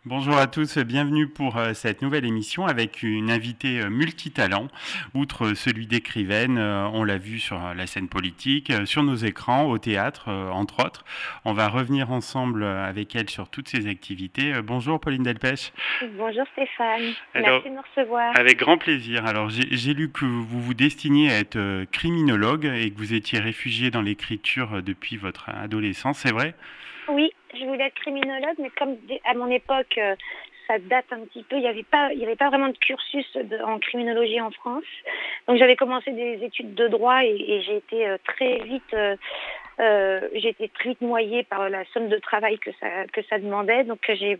Bonjour à tous, bienvenue pour cette nouvelle émission avec une invitée multitalent. Outre celui d'écrivaine, on l'a vu sur la scène politique, sur nos écrans, au théâtre, entre autres. On va revenir ensemble avec elle sur toutes ses activités. Bonjour Pauline Delpech. Bonjour Stéphane, Alors, merci de me recevoir. avec grand plaisir. Alors, j'ai lu que vous vous destiniez à être criminologue et que vous étiez réfugié dans l'écriture depuis votre adolescence, c'est vrai? Oui, je voulais être criminologue, mais comme à mon époque, ça date un petit peu, il y avait pas vraiment de cursus en criminologie en France. Donc j'avais commencé des études de droit et j'ai été très vite noyée par la somme de travail que ça demandait. Donc j'ai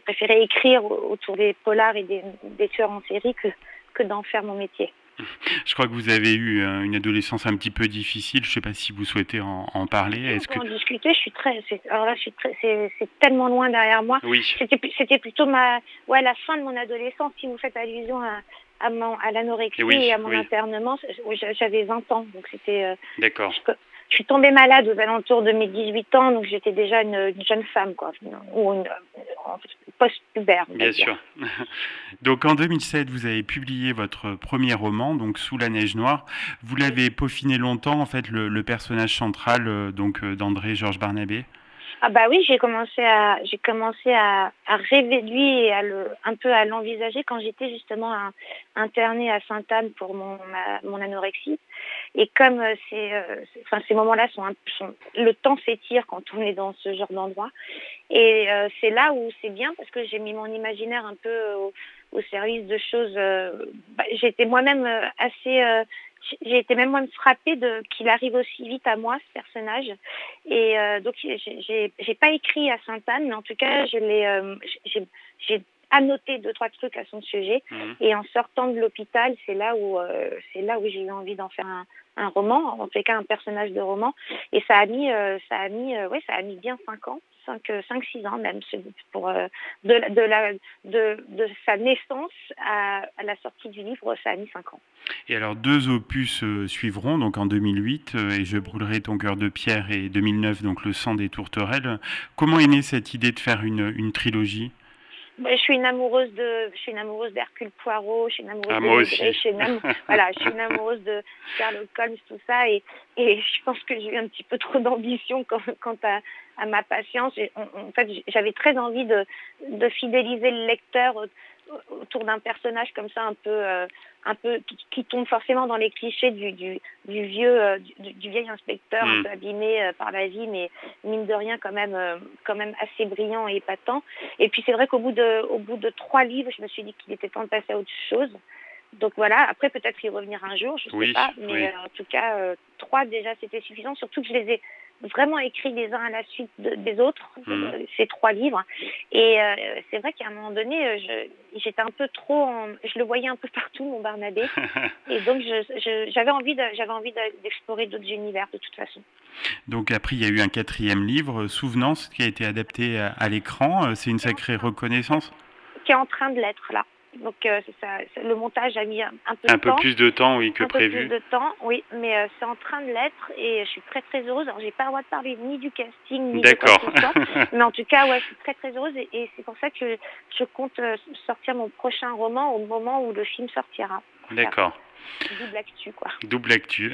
préféré écrire autour des polars et des tueurs en série que d'en faire mon métier. Je crois que vous avez eu une adolescence un petit peu difficile. Je ne sais pas si vous souhaitez en parler. Si on Est-ce peut que en discuter, alors là, c'est tellement loin derrière moi. oui, C'était plutôt la fin de mon adolescence. Si vous faites allusion à l'anorexie et oui, à mon oui, internement, j'avais 20 ans, donc d'accord. je suis tombée malade aux alentours de mes 18 ans, donc j'étais déjà une jeune femme, quoi, ou une post-pubère, on va Bien dire. sûr. Donc en 2007, vous avez publié votre premier roman, donc Sous la neige noire. Vous l'avez peaufiné longtemps, en fait, le personnage central d'André Georges Barnabé. Ah bah oui, j'ai commencé à rêver de lui et un peu à l'envisager quand j'étais justement internée à Sainte-Anne pour mon anorexie. Et comme ces moments-là le temps s'étire quand on est dans ce genre d'endroit. Et c'est là où c'est bien parce que j'ai mis mon imaginaire un peu au service de choses. J'étais moi-même j'ai été même moi frappée de qu'il arrive aussi vite à moi ce personnage. Et donc j'ai pas écrit à Sainte-Anne, mais en tout cas j'ai annoté deux trois trucs à son sujet. Mhm. Et en sortant de l'hôpital, c'est là où j'ai eu envie d'en faire un roman, en tout cas un personnage de roman. Et ça a mis bien 5 ans. 5-6 ans même pour de sa naissance à la sortie du livre, ça a mis 5 ans. Et alors deux opus suivront, donc en 2008, et Je brûlerai ton cœur de pierre, et 2009, donc Le sang des tourterelles. Comment est née cette idée de faire une trilogie? Je suis une amoureuse d'Hercule Poirot, je suis une amoureuse Ah, de moi Maigret, aussi. voilà, je suis une amoureuse de Sherlock Holmes, tout ça, et je pense que j'ai eu un petit peu trop d'ambition quant à ma patience. En fait, j'avais très envie de fidéliser le lecteur autour d'un personnage comme ça un peu qui tombe forcément dans les clichés du vieil inspecteur un Hmm. peu abîmé par la vie, mais mine de rien quand même assez brillant et épatant. Et puis c'est vrai au bout de 3 livres, je me suis dit qu'il était temps de passer à autre chose. Donc voilà, après peut-être y revenir un jour, je sais Oui, pas, mais oui. en tout cas 3 déjà c'était suffisant, surtout que je les ai vraiment écrits les uns à la suite des autres, Hmm. ces 3 livres. Et c'est vrai qu'à un moment donné, j'étais un peu je le voyais un peu partout mon Barnabé, et donc j'avais envie d'explorer d'autres univers de toute façon. Donc après, il y a eu un quatrième livre, Souvenance, qui a été adapté à l'écran. C'est une Qui est en sacrée train, reconnaissance. qui est en train de l'être là. Donc c'est ça, le montage a mis un peu de Un peu temps, plus de temps, oui, que un peu plus prévu. de temps, oui, mais c'est en train de l'être et je suis très très heureuse. Alors j'ai pas le droit de parler ni du casting ni de quoi que D'accord. ce soit, mais en tout cas ouais, je suis très très heureuse et c'est pour ça que je compte sortir mon prochain roman au moment où le film sortira. Voilà, D'accord. double actu quoi. Double actu.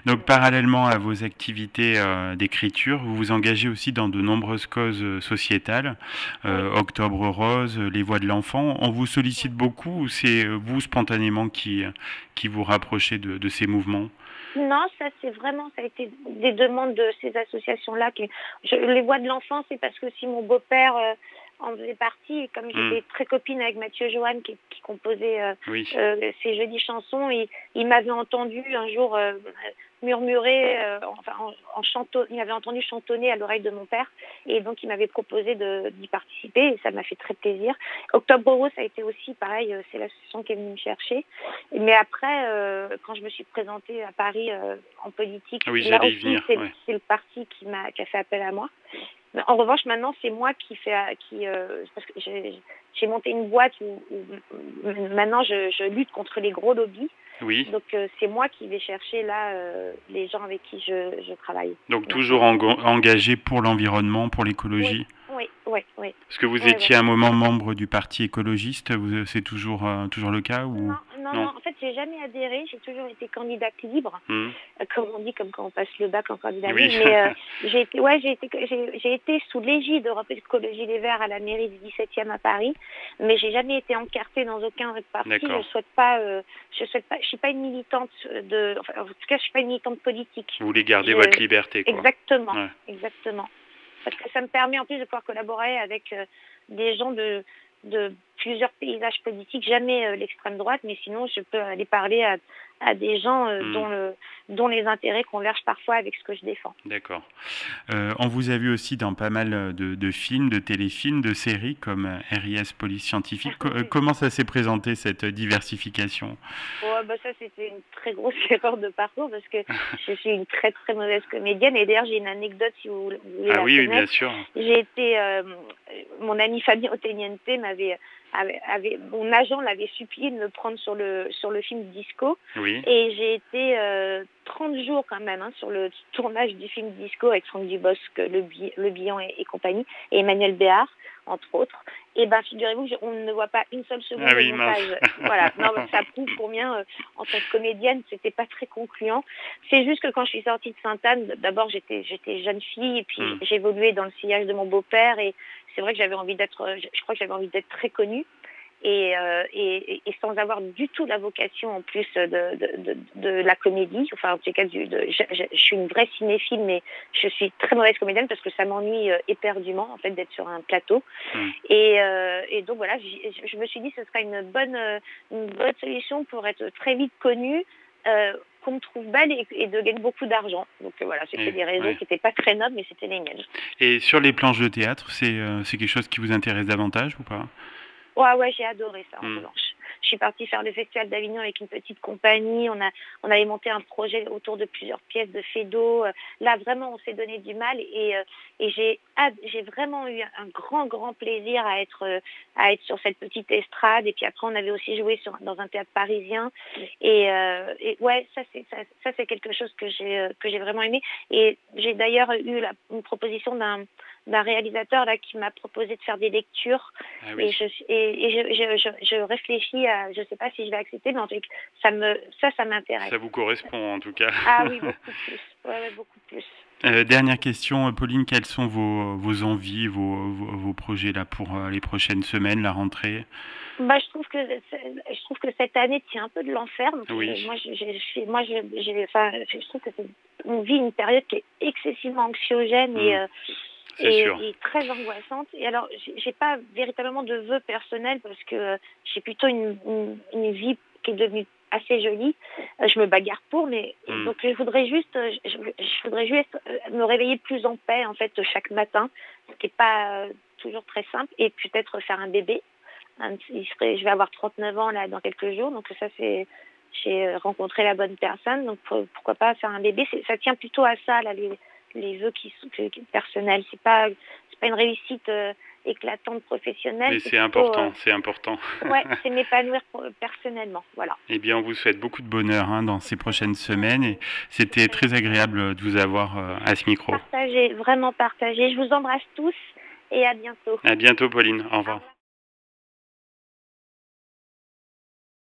Donc parallèlement à vos activités d'écriture, vous vous engagez aussi dans de nombreuses causes sociétales, Oui. Octobre Rose, les voix de l'enfant. On vous sollicite beaucoup ou c'est vous spontanément qui vous rapprochez de ces mouvements? Non, ça a été des demandes de ces associations-là. Les voix de l'enfant, c'est parce que si mon beau-père en faisait partie, et comme Hmm. j'étais très copine avec Mathieu Joanne qui composait Oui. ces jeudis chansons, il m'avait entendu un jour murmurer, il m'avait entendu chantonner à l'oreille de mon père, et donc il m'avait proposé d'y participer, et ça m'a fait très plaisir. Octobre Rose, ça a été aussi pareil, c'est l'association qui est venue me chercher. Mais après, quand je me suis présentée à Paris en politique, Oui, là j'allais y aussi, venir. Ouais. c'est le parti qui a fait appel à moi. Mais en revanche, maintenant, c'est moi parce que j'ai monté une boîte où maintenant je lutte contre les gros lobbies. Oui. Donc c'est moi qui vais chercher là les gens avec qui je travaille. Donc toujours engagé pour l'environnement, pour l'écologie. Oui. Est-ce que vous étiez à un moment membre du Parti écologiste? C'est toujours le cas ou Non. En fait, j'ai jamais adhéré. J'ai toujours été candidate libre, comme on dit, comme quand on passe le bac en candidat libre. Mais j'ai été sous l'égide d'Europe Écologie Les Verts à la mairie du 17e à Paris, mais j'ai jamais été encartée dans aucun parti. Je souhaite pas. Je suis pas une militante en tout cas, je suis pas une militante politique. Vous voulez garder votre liberté, quoi. Exactement. Parce que ça me permet en plus de pouvoir collaborer avec des gens de plusieurs paysages politiques, jamais l'extrême droite, mais sinon je peux aller parler à des gens dont les intérêts convergent parfois avec ce que je défends. D'accord. On vous a vu aussi dans pas mal de films, de téléfilms, de séries comme RIS Police Scientifique. Comment ça s'est présenté, cette diversification? Ça, c'était une très grosse erreur de parcours parce que je suis une très très mauvaise comédienne. Et d'ailleurs, j'ai une anecdote si vous voulez la connaître. Oui, bien sûr. J'ai été... mon ami Fabien Oteniente mon agent l'avait supplié de me prendre sur le film Disco. Oui. Et j'ai été 30 jours quand même sur le tournage du film Disco avec Franck Dubosc, Le Bihan et compagnie, et Emmanuel Béard, entre autres. Et figurez-vous qu'on ne voit pas une seule seconde de montage. Voilà. Non, ça prouve combien, en tant que comédienne, c'était pas très concluant. C'est juste que quand je suis sortie de Sainte-Anne, d'abord j'étais jeune fille, et puis j'évoluais dans le sillage de mon beau-père, et c'est vrai que je crois que j'avais envie d'être très connue. Et sans avoir du tout la vocation en plus de la comédie, enfin en tout cas je suis une vraie cinéphile, mais je suis très mauvaise comédienne parce que ça m'ennuie éperdument en fait d'être sur un plateau. Et donc voilà, je me suis dit que ce serait une bonne solution pour être très vite connue, qu'on me trouve belle et de gagner beaucoup d'argent. Donc voilà, c'était des raisons qui n'étaient pas très nobles, mais c'était les miennes. Et sur les planches de théâtre, c'est quelque chose qui vous intéresse davantage ou pas? Ouais, j'ai adoré ça en revanche. Je suis partie faire le Festival d'Avignon avec une petite compagnie. On avait monté un projet autour de plusieurs pièces de Feydeau. Là, vraiment, on s'est donné du mal et j'ai vraiment eu un grand plaisir à être sur cette petite estrade. Et puis après, on avait aussi joué dans un théâtre parisien. Et ouais, ça c'est quelque chose que j'ai vraiment aimé. Et j'ai d'ailleurs eu une proposition d'un réalisateur là qui m'a proposé de faire des lectures. Et je réfléchis à, je sais pas si je vais accepter, mais en tout cas ça m'intéresse. Ça vous correspond en tout cas. Ah oui, beaucoup plus. Ouais, beaucoup plus. Dernière question, Pauline, quelles sont vos envies, vos projets là pour les prochaines semaines, la rentrée? Je trouve que cette année tient un peu de l'enfer. Oui. Je trouve que on vit une période qui est excessivement anxiogène et très angoissante. Et alors, j'ai pas véritablement de vœux personnels parce que j'ai plutôt une vie qui est devenue assez jolie. Je me bagarre mais donc je voudrais juste me réveiller plus en paix en fait chaque matin, ce qui est pas toujours très simple, et peut-être faire un bébé. Je vais avoir 39 ans là dans quelques jours, donc ça j'ai rencontré la bonne personne, donc pourquoi pas faire un bébé. Ça tient plutôt à ça là, les vœux qui sont personnels. C'est pas une réussite éclatante professionnelle. Mais c'est important. Ouais, c'est m'épanouir personnellement, voilà. Eh bien, on vous souhaite beaucoup de bonheur dans ces prochaines semaines, et c'était très agréable de vous avoir à ce micro. Vraiment partagé. Je vous embrasse tous et à bientôt. À bientôt, Pauline. Au revoir.